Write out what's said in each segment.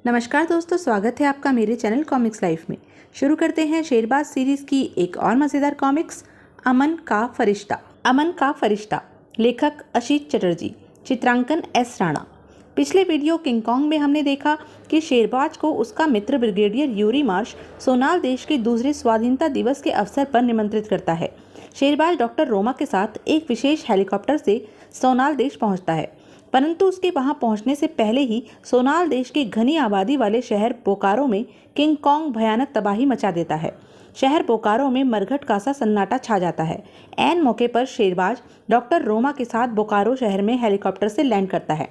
नमस्कार दोस्तों, स्वागत है आपका मेरे चैनल कॉमिक्स लाइफ में। शुरू करते हैं शेरबाज सीरीज की एक और मज़ेदार कॉमिक्स, अमन का फरिश्ता। अमन का फरिश्ता, लेखक अशीत चटर्जी, चित्रांकन एस राणा। पिछले वीडियो किंग कॉन्ग में हमने देखा कि शेरबाज को उसका मित्र ब्रिगेडियर यूरी मार्श सोनाल देश के दूसरे स्वाधीनता दिवस के अवसर पर निमंत्रित करता है। शेरबाज डॉक्टर रोमा के साथ एक विशेष हेलीकॉप्टर से सोनाल देश पहुंचता है, परंतु उसके वहां पहुंचने से पहले ही सोनाल देश के घनी आबादी वाले शहर बोकारो में किंग कॉन्ग भयानक तबाही मचा देता है। शहर बोकारो में मरघट का सा सन्नाटा छा जाता है। ऐन मौके पर शेरबाज डॉक्टर रोमा के साथ बोकारो शहर में हेलीकॉप्टर से लैंड करता है।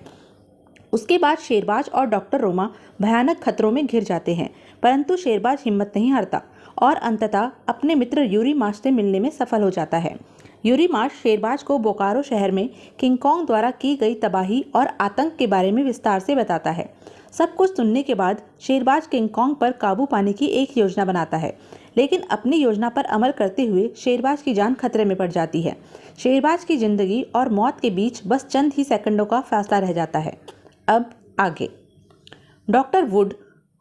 उसके बाद शेरबाज और डॉक्टर रोमा भयानक खतरों में घिर जाते हैं, परंतु शेरबाज हिम्मत नहीं हारता और अंततः अपने मित्र यूरी मार्श से मिलने में सफल हो जाता है। यूरी मार्श शेरबाज को बोकारो शहर में किंग कॉन्ग द्वारा की गई तबाही और आतंक के बारे में विस्तार से बताता है। सब कुछ सुनने के बाद शेरबाज किंग कॉन्ग पर काबू पाने की एक योजना बनाता है, लेकिन अपनी योजना पर अमल करते हुए शेरबाज की जान खतरे में पड़ जाती है। शेरबाज की जिंदगी और मौत के बीच बस चंद ही सेकंडों का फासला रह जाता है। अब आगे। डॉक्टर वुड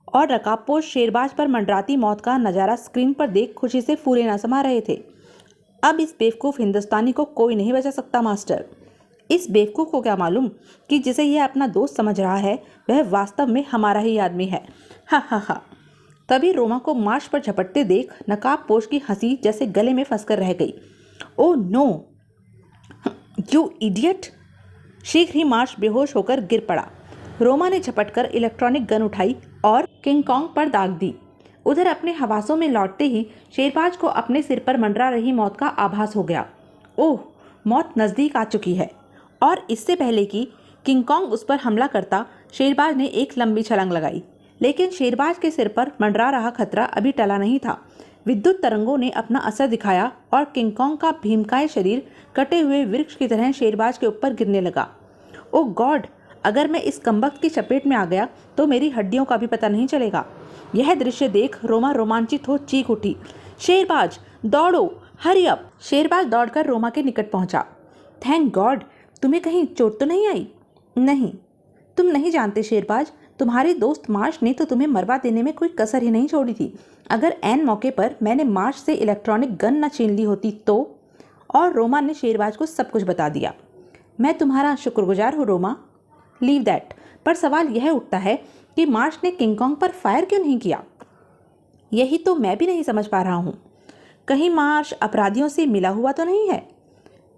और रकाबपोश शेरबाज पर मंडराती मौत का नज़ारा स्क्रीन पर देख खुशी से फूले न समा रहे थे। अब इस बेवकूफ़ हिंदुस्तानी को कोई नहीं बचा सकता मास्टर। इस बेवकूफ़ को क्या मालूम कि जिसे यह अपना दोस्त समझ रहा है वह वास्तव में हमारा ही आदमी है। हा हा हा। तभी रोमा को मार्श पर झपटते देख नकाबपोश की हंसी जैसे गले में फंसकर रह गई। Oh no, you idiot! शीघ्र ही मार्श बेहोश होकर गिर पड़ा। रोमा ने झपटकर इलेक्ट्रॉनिक गन उठाई और किंग कॉन्ग पर दाग दी। उधर अपने हवासों में लौटते ही शेरबाज को अपने सिर पर मंडरा रही मौत का आभास हो गया। ओह, मौत नज़दीक आ चुकी है। और इससे पहले कि किंग कॉन्ग उस पर हमला करता, शेरबाज ने एक लंबी छलांग लगाई। लेकिन शेरबाज के सिर पर मंडरा रहा खतरा अभी टला नहीं था। विद्युत तरंगों ने अपना असर दिखाया और किंग कॉन्ग का भीमकाय शरीर कटे हुए वृक्ष की तरह शेरबाज के ऊपर गिरने लगा। ओह गॉड, अगर मैं इस कमबख्त की चपेट में आ गया तो मेरी हड्डियों का भी पता नहीं चलेगा। यह दृश्य देख रोमा रोमांचित हो चीख उठी। शेरबाज दौड़ो, हरी अप! शेरबाज दौड़कर रोमा के निकट पहुंचा। थैंक गॉड, तुम्हें कहीं चोट तो नहीं आई? नहीं, तुम नहीं जानते शेरबाज, तुम्हारे दोस्त मार्श ने तो तुम्हें मरवा देने में कोई कसर ही नहीं छोड़ी थी। अगर ऐन मौके पर मैंने मार्श से इलेक्ट्रॉनिक गन न छीन ली होती तो। और रोमा ने शेरबाज को सब कुछ बता दिया। मैं तुम्हारा शुक्रगुजार हूँ रोमा। Leave that. पर सवाल यह उठता है कि मार्श ने किंग कॉन्ग पर फायर क्यों नहीं किया? यही तो मैं भी नहीं समझ पा रहा हूँ। कहीं मार्श अपराधियों से मिला हुआ तो नहीं है?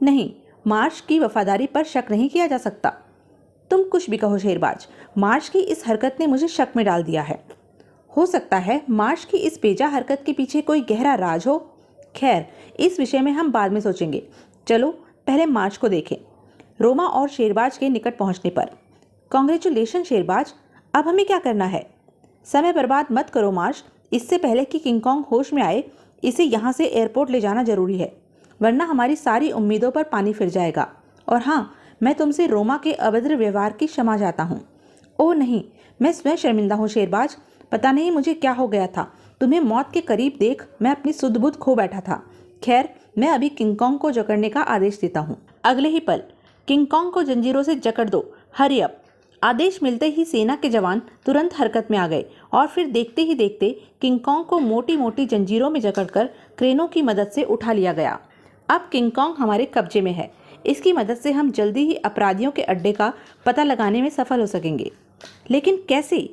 नहीं, मार्श की वफादारी पर शक नहीं किया जा सकता। तुम कुछ भी कहो शेरबाज, मार्श की इस हरकत ने मुझे शक में डाल दिया है। हो सकता है मार्श की इस बेजा हरकत के पीछे कोई गहरा राज हो। खैर, इस विषय में हम बाद में सोचेंगे। चलो पहले मार्श को देखें। रोमा और शेरबाज के निकट पहुंचने पर कांग्रेचुलेशन शेरबाज, अब हमें क्या करना है? समय बर्बाद मत करो मार्श। इससे पहले कि किंग कॉन्ग होश में आए, इसे यहाँ से एयरपोर्ट ले जाना जरूरी है, वरना हमारी सारी उम्मीदों पर पानी फिर जाएगा। और हाँ, मैं तुमसे रोमा के अभद्र व्यवहार की क्षमा चाहता हूँ। ओह नहीं, मैं स्वयं शर्मिंदा हूँ शेरबाज। पता नहीं मुझे क्या हो गया था, तुम्हें मौत के करीब देख मैं अपनी सुध बुध खो बैठा था। खैर, मैं अभी किंग कॉन्ग को जकड़ने का आदेश देता हूँ। अगले ही पल किंग कॉन्ग को जंजीरों से जकड़ दो, हरी अप! आदेश मिलते ही सेना के जवान तुरंत हरकत में आ गए और फिर देखते ही देखते किंग कॉन्ग को मोटी मोटी जंजीरों में जकड़कर क्रेनों की मदद से उठा लिया गया। अब किंग कॉन्ग हमारे कब्जे में है। इसकी मदद से हम जल्दी ही अपराधियों के अड्डे का पता लगाने में सफल हो सकेंगे। लेकिन कैसे,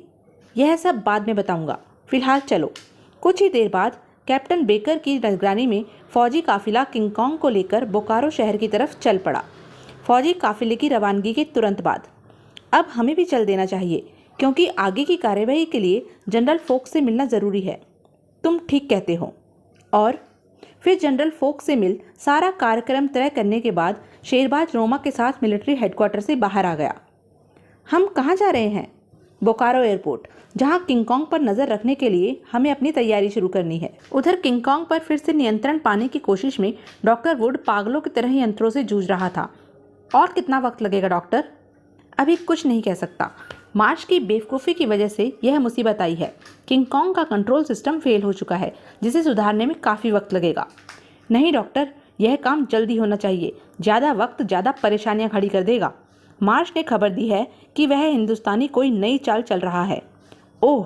यह सब बाद में बताऊंगा। फिलहाल चलो। कुछ ही देर बाद कैप्टन बेकर की निगरानी में फौजी काफिला किंग कॉन्ग को लेकर बोकारो शहर की तरफ चल पड़ा। फौजी काफिले की रवानगी के तुरंत बाद अब हमें भी चल देना चाहिए, क्योंकि आगे की कार्यवाही के लिए जनरल फोक से मिलना ज़रूरी है। तुम ठीक कहते हो। और फिर जनरल फोक से मिल सारा कार्यक्रम तय करने के बाद शेरबाज रोमा के साथ मिलिट्री हेडक्वार्टर से बाहर आ गया। हम कहाँ जा रहे हैं? बोकारो एयरपोर्ट, जहाँ किंग कॉन्ग पर नज़र रखने के लिए हमें अपनी तैयारी शुरू करनी है। उधर किंग कॉन्ग पर फिर से नियंत्रण पाने की कोशिश में डॉक्टर वुड पागलों की तरह यंत्रों से जूझ रहा था। और कितना वक्त लगेगा डॉक्टर? अभी कुछ नहीं कह सकता। मार्श की बेवकूफ़ी की वजह से यह मुसीबत आई है। किंग कॉन्ग का कंट्रोल सिस्टम फेल हो चुका है, जिसे सुधारने में काफ़ी वक्त लगेगा। नहीं डॉक्टर, यह काम जल्दी होना चाहिए। ज़्यादा वक्त ज़्यादा परेशानियां खड़ी कर देगा। मार्श ने खबर दी है कि वह हिंदुस्तानी कोई नई चाल चल रहा है। ओह,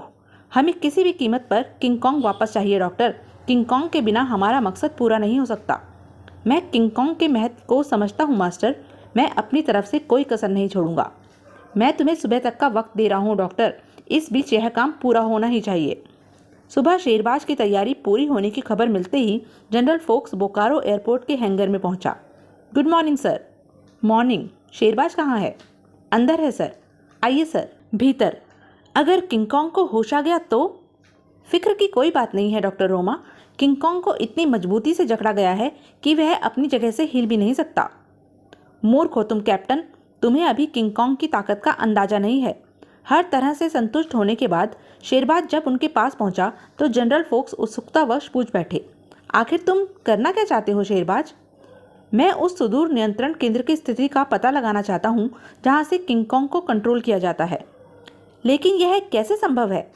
हमें किसी भी कीमत पर किंग कॉन्ग वापस चाहिए डॉक्टर। किंग कॉन्ग के बिना हमारा मकसद पूरा नहीं हो सकता। मैं किंग कॉन्ग के महत्व को समझता हूँ मास्टर। मैं अपनी तरफ से कोई कसर नहीं छोड़ूंगा। मैं तुम्हें सुबह तक का वक्त दे रहा हूँ डॉक्टर। इस बीच यह काम पूरा होना ही चाहिए। सुबह शेरबाज की तैयारी पूरी होने की खबर मिलते ही जनरल फोक्स बोकारो एयरपोर्ट के हैंगर में पहुंचा। Good morning sir. Morning. Sherbaz कहाँ है? अंदर है सर। आइए सर। भीतर। अगर किंग कॉन्ग को होश आ गया तो? फिक्र की कोई बात नहीं है डॉक्टर रोमा। किंग कॉन्ग को इतनी मजबूती से जकड़ा गया है कि वह अपनी जगह से हिल भी नहीं सकता। मूर्ख हो तुम कैप्टन। तुम्हें अभी किंग कॉन्ग की ताकत का अंदाजा नहीं है। हर तरह से संतुष्ट होने के बाद शेरबाज जब उनके पास पहुंचा तो जनरल फोक्स उत्सुकतावश पूछ बैठे, आखिर तुम करना क्या चाहते हो शेरबाज? मैं उस सुदूर नियंत्रण केंद्र की स्थिति का पता लगाना चाहता हूं जहां से किंग कॉन्ग को कंट्रोल किया जाता है। लेकिन यह कैसे संभव है?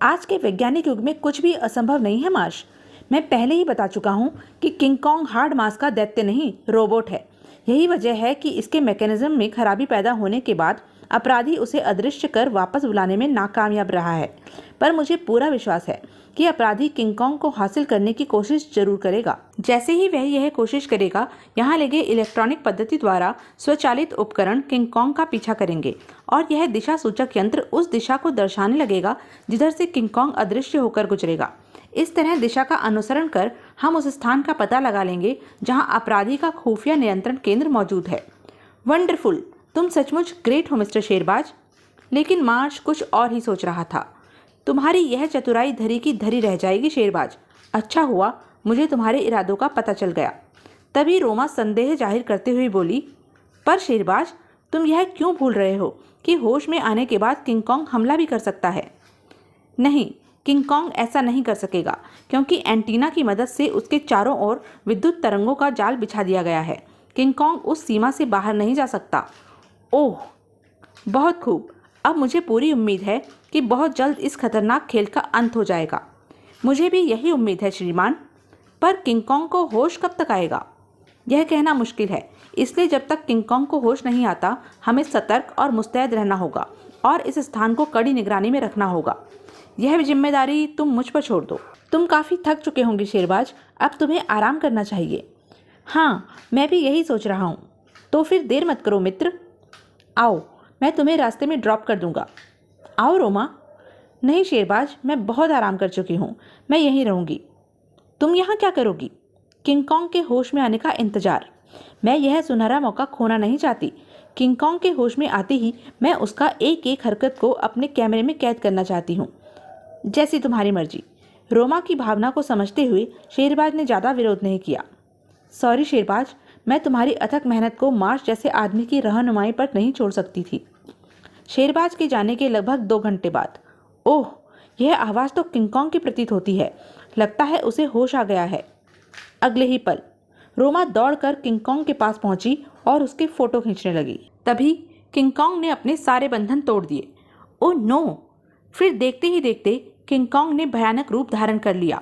आज के वैज्ञानिक युग में कुछ भी असंभव नहीं है मार्श। मैं पहले ही बता चुका हूं कि किंग कॉन्ग हार्ड मास का दैत्य नहीं, रोबोट है। यही वजह है कि इसके मैकेनिज्म में खराबी पैदा होने के बाद अपराधी उसे अदृश्य कर वापस बुलाने में नाकामयाब रहा है। पर मुझे पूरा विश्वास है कि अपराधी किंग कॉन्ग को हासिल करने की कोशिश जरूर करेगा। जैसे ही वह यह कोशिश करेगा, यहाँ लगे इलेक्ट्रॉनिक पद्धति द्वारा स्वचालित उपकरण किंग कॉन्ग का पीछा करेंगे और यह दिशा सूचक यंत्र उस दिशा को दर्शाने लगेगा जिधर से किंग कॉन्ग अदृश्य होकर गुजरेगा। इस तरह दिशा का अनुसरण कर हम उस स्थान का पता लगा लेंगे जहां अपराधी का खुफिया नियंत्रण केंद्र मौजूद है। वंडरफुल। तुम सचमुच ग्रेट हो मिस्टर शेरबाज। लेकिन मार्श कुछ और ही सोच रहा था। तुम्हारी यह चतुराई धरी की धरी रह जाएगी शेरबाज। अच्छा हुआ मुझे तुम्हारे इरादों का पता चल गया। तभी रोमा संदेह जाहिर करते हुए बोली, पर शेरबाज, तुम यह क्यों भूल रहे हो कि होश में आने के बाद किंग कॉन्ग हमला भी कर सकता है? नहीं, किंग कॉन्ग ऐसा नहीं कर सकेगा क्योंकि एंटीना की मदद से उसके चारों ओर विद्युत तरंगों का जाल बिछा दिया गया है। किंग कॉन्ग उस सीमा से बाहर नहीं जा सकता। ओह, बहुत खूब। अब मुझे पूरी उम्मीद है कि बहुत जल्द इस खतरनाक खेल का अंत हो जाएगा। मुझे भी यही उम्मीद है श्रीमान। पर किंग कॉन्ग को होश कब तक आएगा? यह कहना मुश्किल है। इसलिए जब तक किंग कॉन्ग को होश नहीं आता, हमें सतर्क और मुस्तैद रहना होगा और इस स्थान को कड़ी निगरानी में रखना होगा। यह जिम्मेदारी तुम मुझ पर छोड़ दो। तुम काफ़ी थक चुके होंगे शेरबाज। अब तुम्हें आराम करना चाहिए। हाँ, मैं भी यही सोच रहा हूँ। तो फिर देर मत करो मित्र। आओ, मैं तुम्हें रास्ते में ड्रॉप कर दूंगा। आओ रोमा। नहीं शेरबाज, मैं बहुत आराम कर चुकी हूँ। मैं यहीं रहूँगी। तुम यहाँ क्या करोगी? किंग कॉन्ग के होश में आने का इंतजार। मैं यह सुनहरा मौका खोना नहीं चाहती। किंग कॉन्ग के होश में आते ही मैं उसका एक एक हरकत को अपने कैमरे में कैद करना चाहती हूँ। जैसी तुम्हारी मर्जी। रोमा की भावना को समझते हुए शेरबाज ने ज़्यादा विरोध नहीं किया। सॉरी शेरबाज, मैं तुम्हारी अथक मेहनत को मार्श जैसे आदमी की रहनुमाई पर नहीं छोड़ सकती थी। शेरबाज के जाने के लगभग 2 घंटे बाद, ओह, यह आवाज़ तो किंग कॉन्ग की प्रतीत होती है। लगता है उसे होश आ गया है। अगले ही पल रोमा दौड़कर किंग कॉन्ग के पास पहुंची और उसके फोटो खींचने लगी। तभी किंग कॉन्ग ने अपने सारे बंधन तोड़ दिए। Oh no! फिर देखते ही देखते किंग कॉन्ग ने भयानक रूप धारण कर लिया।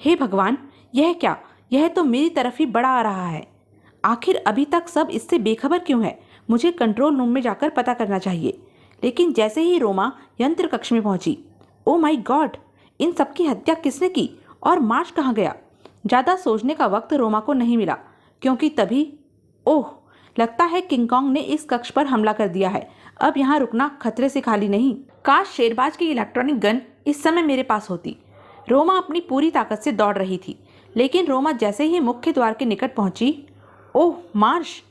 हे भगवान, यह क्या? यह तो मेरी तरफ ही बढ़ा आ रहा है। आखिर अभी तक सब इससे बेखबर क्यों है? मुझे कंट्रोल रूम में जाकर पता करना चाहिए। लेकिन जैसे ही रोमा यंत्र कक्ष में पहुंची, ओ माय गॉड, इन सब की हत्या किसने की और मार्श कहाँ गया? ज़्यादा सोचने का वक्त रोमा को नहीं मिला क्योंकि तभी, ओह, लगता है किंग कॉन्ग ने इस कक्ष पर हमला कर दिया है। अब यहाँ रुकना खतरे से खाली नहीं। काश शेरबाज की इलेक्ट्रॉनिक गन इस समय मेरे पास होती। रोमा अपनी पूरी ताकत से दौड़ रही थी, लेकिन रोमा जैसे ही मुख्य द्वार के निकट पहुंची, ओह मार्श,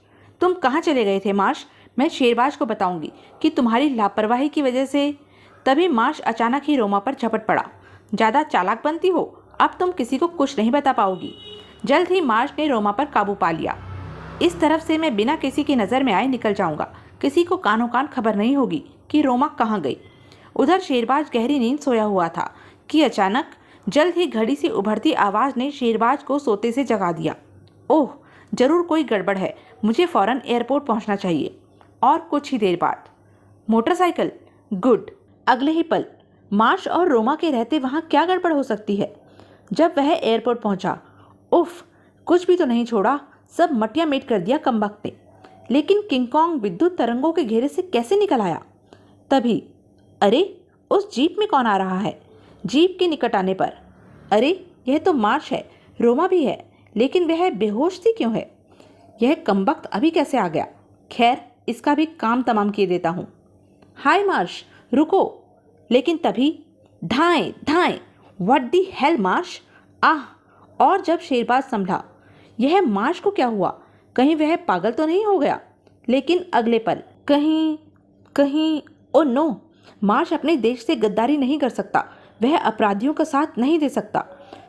तुम कहाँ चले गए थे मार्श? मैं शेरबाज को बताऊंगी कि तुम्हारी लापरवाही की वजह से। तभी मार्श अचानक ही रोमा पर झपट पड़ा। ज़्यादा चालाक बनती हो, अब तुम किसी को कुछ नहीं बता पाओगी। जल्द ही मार्श ने रोमा पर काबू पा लिया। इस तरफ से मैं बिना किसी की नज़र में आए निकल जाऊंगा। किसी को कानों कान खबर नहीं होगी कि रोमा कहाँ गई। उधर शेरबाज गहरी नींद सोया हुआ था कि अचानक जल्द ही घड़ी से उभरती आवाज़ ने शेरबाज को सोते से जगा दिया। ओह, जरूर कोई गड़बड़ है। मुझे फ़ौरन एयरपोर्ट पहुंचना चाहिए। और कुछ ही देर बाद मोटरसाइकिल। गुड। अगले ही पल मार्श और रोमा के रहते वहाँ क्या गड़बड़ हो सकती है? जब वह एयरपोर्ट पहुंचा, उफ, कुछ भी तो नहीं छोड़ा। सब मटिया मेट कर दिया कमबख्त ने। लेकिन किंग कॉन्ग विद्युत तरंगों के घेरे से कैसे निकल आया? तभी, अरे, उस जीप में कौन आ रहा है? जीप के निकट आने पर, अरे यह तो मार्श है, रोमा भी है, लेकिन वह बेहोश सी क्यों है? यह कमबख्त अभी कैसे आ गया? खैर, इसका भी काम तमाम किए देता हूँ। हाय मार्श, रुको। लेकिन तभी धाएं धाएं, व्हाट दी हेल मार्श, आह! और जब शेरबाज संभला, यह मार्श को क्या हुआ? कहीं वह पागल तो नहीं हो गया? लेकिन अगले पल कहीं ओ नो, मार्श अपने देश से गद्दारी नहीं कर सकता, वह अपराधियों का साथ नहीं दे सकता।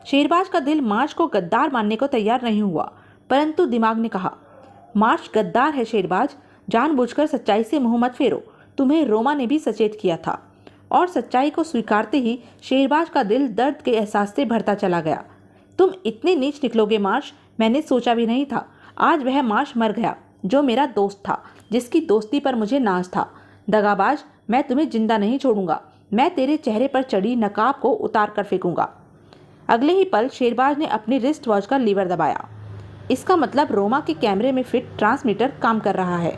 शेरबाज का दिल मार्श को गद्दार मानने को तैयार नहीं हुआ, परंतु दिमाग ने कहा, मार्श गद्दार है शेरबाज, जानबूझकर सच्चाई से मुंह मत फेरो, तुम्हें रोमा ने भी सचेत किया था। और सच्चाई को स्वीकारते ही शेरबाज का दिल दर्द के एहसास से भरता चला गया। तुम इतने नीच निकलोगे मार्श, मैंने सोचा भी नहीं था। आज वह मार्श मर गया जो मेरा दोस्त था, जिसकी दोस्ती पर मुझे नाज था। दगाबाज, मैं तुम्हें जिंदा नहीं छोड़ूंगा, मैं तेरे चेहरे पर चढ़ी नकाब को उतार कर फेंकूंगा। अगले ही पल शेरबाज ने अपनी रिस्ट वॉच का लीवर दबाया। इसका मतलब रोमा के कैमरे में फिट ट्रांसमीटर काम कर रहा है।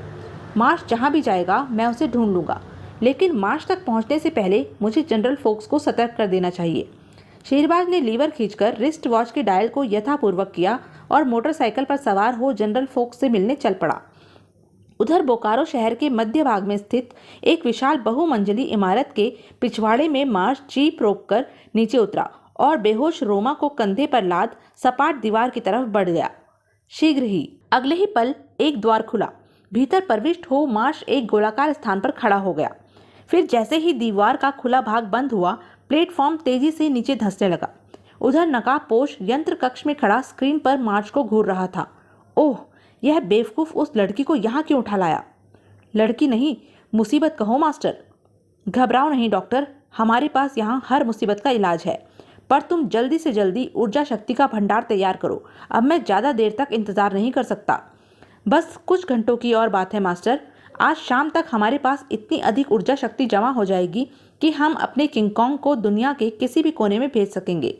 मार्श जहां भी जाएगा मैं उसे ढूंढ लूंगा, लेकिन मार्श तक पहुंचने से पहले मुझे जनरल फोक्स को सतर्क कर देना चाहिए। शेरबाज ने लीवर खींचकर रिस्ट वॉच के डायल को यथापूर्वक किया और मोटरसाइकिल पर सवार हो जनरल फोक्स से मिलने चल पड़ा। उधर बोकारो शहर के मध्य भाग में स्थित एक विशाल बहुमंजिली इमारत के पिछवाड़े में मार्श जीप रोककर नीचे उतरा और बेहोश रोमा को कंधे पर लाद सपाट दीवार की तरफ बढ़ गया। शीघ्र ही अगले ही पल एक द्वार खुला। भीतर प्रविष्ट हो मार्श एक गोलाकार स्थान पर खड़ा हो गया। फिर जैसे ही दीवार का खुला भाग बंद हुआ, प्लेटफॉर्म तेजी से नीचे धंसने लगा। उधर नकाबपोश यंत्र कक्ष में खड़ा स्क्रीन पर मार्श को घूर रहा था। ओह, यह बेवकूफ उस लड़की को यहाँ क्यों उठा लाया? लड़की नहीं, मुसीबत कहो मास्टर। घबराओ नहीं डॉक्टर, हमारे पास यहाँ हर मुसीबत का इलाज है, पर तुम जल्दी से जल्दी ऊर्जा शक्ति का भंडार तैयार करो। अब मैं ज़्यादा देर तक इंतजार नहीं कर सकता। बस कुछ घंटों की और बात है मास्टर। आज शाम तक हमारे पास इतनी अधिक ऊर्जा शक्ति जमा हो जाएगी कि हम अपने किंगकॉन्ग को दुनिया के किसी भी कोने में भेज सकेंगे।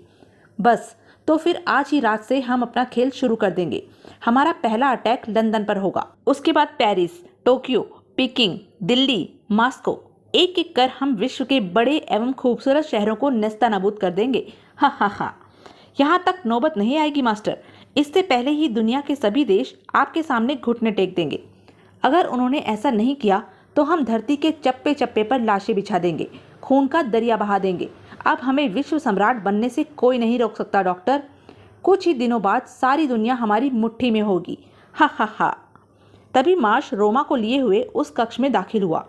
बस, तो फिर आज ही रात से हम अपना खेल शुरू कर देंगे। हमारा पहला अटैक लंदन पर होगा, उसके बाद Paris, Tokyo, peeking, Delhi, Moscow, एक एक कर हम विश्व के बड़े एवं खूबसूरत शहरों को नेस्तनाबूद कर देंगे। हा हा हा। यहाँ तक नौबत नहीं आएगी मास्टर। इससे पहले ही दुनिया के सभी देश आपके सामने घुटने टेक देंगे। अगर उन्होंने ऐसा नहीं किया तो हम धरती के चप्पे चप्पे पर लाशें बिछा देंगे, खून का दरिया बहा देंगे। अब हमें विश्व सम्राट बनने से कोई नहीं रोक सकता डॉक्टर। कुछ ही दिनों बाद सारी दुनिया हमारी मुट्ठी में होगी। हा हा हा। तभी मार्श रोमा को लिए हुए उस कक्ष में दाखिल हुआ।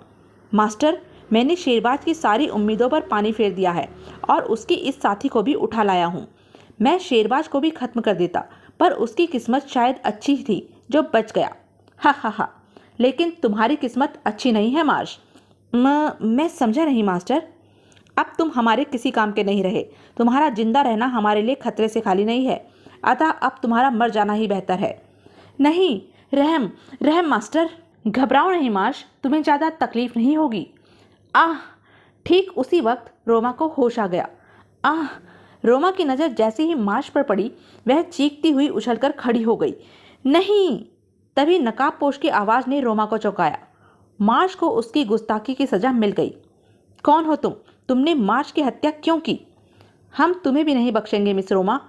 मास्टर, मैंने शेरबाज की सारी उम्मीदों पर पानी फेर दिया है और उसकी इस साथी को भी उठा लाया हूँ। मैं शेरबाज को भी खत्म कर देता, पर उसकी किस्मत शायद अच्छी थी जो बच गया। हा हा हा। लेकिन तुम्हारी किस्मत अच्छी नहीं है मार्श। मैं समझा नहीं मास्टर। अब तुम हमारे किसी काम के नहीं रहे। तुम्हारा जिंदा रहना हमारे लिए खतरे से खाली नहीं है, अतः अब तुम्हारा मर जाना ही बेहतर है। नहीं, रहम रहम मास्टर। घबराओ नहीं मार्श, तुम्हें ज़्यादा तकलीफ नहीं होगी। आह! ठीक उसी वक्त रोमा को होश आ गया। आह! रोमा की नज़र जैसे ही मार्श पर पड़ी, वह चीखती हुई उछलकर खड़ी हो गई। नहीं! तभी नकाबपोश की आवाज़ ने रोमा को चौंकाया। मार्श को उसकी गुस्ताखी की सजा मिल गई। कौन हो तुम? तुमने मार्श की हत्या क्यों की? हम तुम्हें भी नहीं बख्शेंगे मिस रोमा,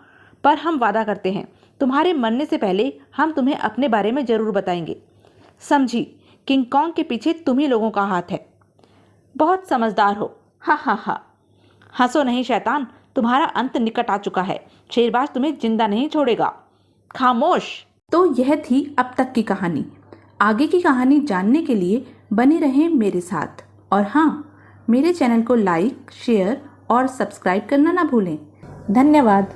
पर हम वादा करते हैं तुम्हारे मरने से पहले हम तुम्हें अपने बारे में जरूर बताएंगे। समझी, किंगकॉन्ग के पीछे तुम ही लोगों का हाथ है। बहुत समझदार हो। हा हा हा। हंसो नहीं शैतान, तुम्हारा अंत निकट आ चुका है। शेरबाज तुम्हें जिंदा नहीं छोड़ेगा। खामोश। तो यह थी अब तक की कहानी। आगे की कहानी जानने के लिए बने रहें मेरे साथ, और हाँ, मेरे चैनल को लाइक, शेयर और सब्सक्राइब करना ना भूलें। धन्यवाद।